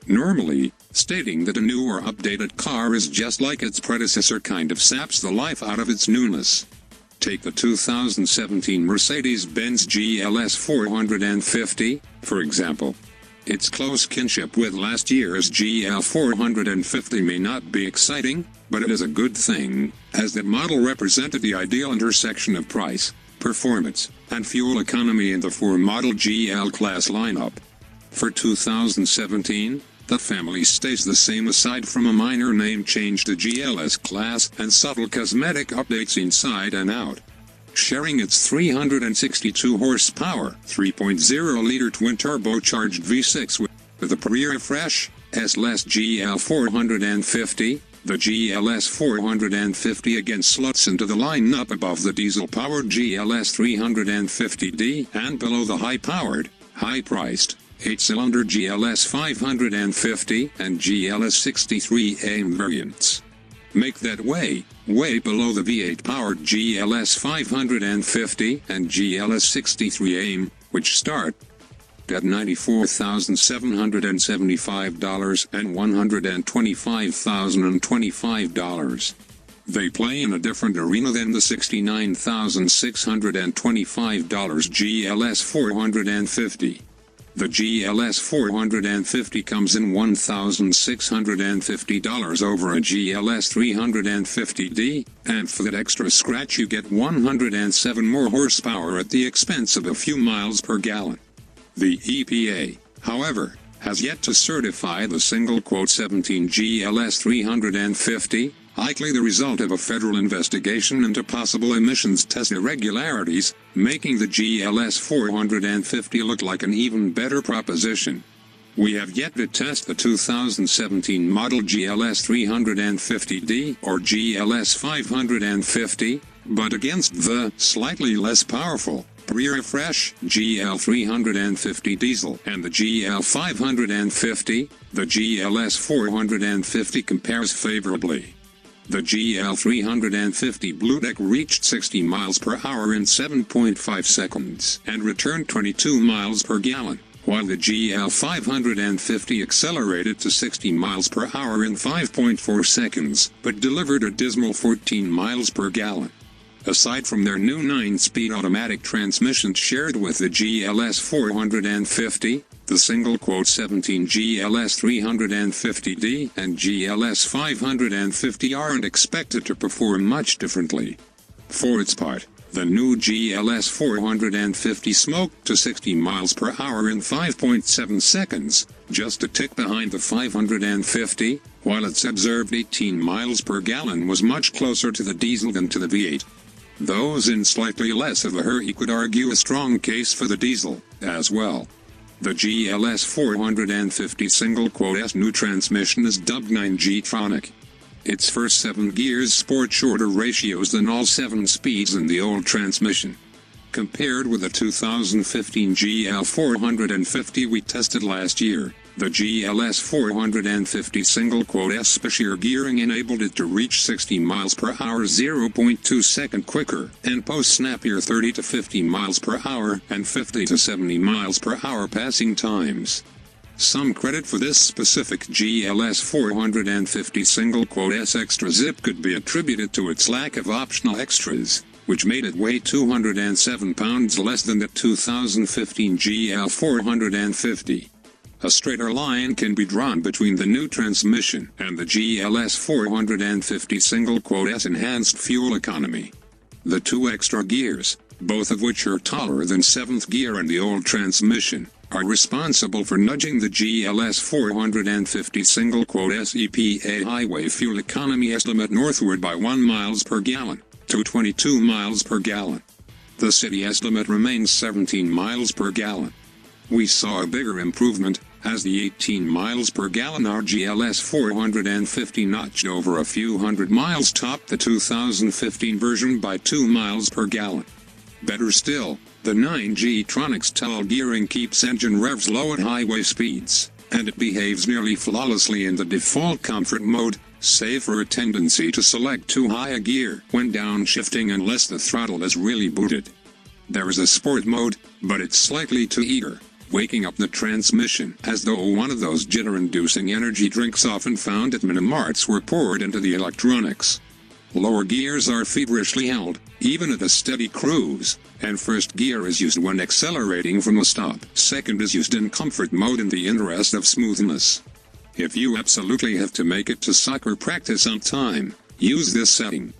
Normally, stating that a new or updated car is just like its predecessor kind of saps the life out of its newness. Take the 2017 Mercedes-Benz GLS450, for example. Its close kinship with last year's GL450 may not be exciting, but it is a good thing, as that model represented the ideal intersection of price, performance, and fuel economy in the 4matic GL-class lineup. For 2017, the family stays the same aside from a minor name change to GLS-class and subtle cosmetic updates inside and out. Sharing its 362 horsepower, 3.0-liter twin-turbocharged V6 with a pre-refresh, S-less GL450, the GLS450 again slots into the lineup above the diesel-powered GLS350D and below the high-powered, high-priced, 8-cylinder GLS550 and GLS63 AIM variants. Make that way below the V8-powered GLS550 and GLS63 AIM, which start at $94,775 and $125,025. They play in a different arena than the $69,625 GLS450. The GLS450 comes in $1,650 over a GLS350D, and for that extra scratch you get 107 more horsepower at the expense of a few miles per gallon. The EPA, however, has yet to certify the single-17 GLS350, likely the result of a federal investigation into possible emissions test irregularities, making the GLS450 look like an even better proposition. We have yet to test the 2017 model GLS350D or GLS550, but against the slightly less powerful pre-refresh GL350 diesel and the GL550, the GLS450 compares favorably. The GL350 Blue Deck reached 60 miles per hour in 7.5 seconds and returned 22 miles per gallon, while the GL550 accelerated to 60 miles per hour in 5.4 seconds, but delivered a dismal 14 miles per gallon. Aside from their new 9-speed automatic transmission shared with the GLS450, the single-17 GLS350D and GLS550 aren't expected to perform much differently. For its part, the new GLS450 smoked to 60 miles per hour in 5.7 seconds, just a tick behind the 550, while its observed 18 miles per gallon was much closer to the diesel than to the V8. Those in slightly less of a hurry could argue a strong case for the diesel, as well. The GLS450 single-S new transmission is dubbed 9G-tronic. Its first 7 gears sport shorter ratios than all 7 speeds in the old transmission. Compared with the 2015 GL450 we tested last year, the GLS450 single-S special gearing enabled it to reach 60 miles per hour 0.2 seconds quicker, and post snappier 30 to 50 miles per hour and 50 to 70 miles per hour passing times. Some credit for this specific GLS450 single-S extra zip could be attributed to its lack of optional extras, which made it weigh 207 pounds less than the 2015 GL450. A straighter line can be drawn between the new transmission and the GLS450 single-S enhanced fuel economy. The 2 extra gears, both of which are taller than 7th gear in the old transmission, are responsible for nudging the GLS450 single-S EPA highway fuel economy estimate northward by 1 miles per gallon, to 22 miles per gallon. The city estimate remains 17 miles per gallon. We saw a bigger improvement, as the 18 miles per gallon our GLS450 notched over a few hundred miles topped the 2015 version by 2 miles per gallon. Better still, the 9G-Tronic's tall gearing keeps engine revs low at highway speeds, and it behaves nearly flawlessly in the default comfort mode, save for a tendency to select too high a gear when downshifting unless the throttle is really booted. There is a sport mode, but it's slightly too eager. waking up the transmission as though one of those jitter-inducing energy drinks often found at mini-marts were poured into the electronics. Lower gears are feverishly held, even at a steady cruise, and first gear is used when accelerating from a stop. Second is used in comfort mode in the interest of smoothness. If you absolutely have to make it to soccer practice on time, use this setting.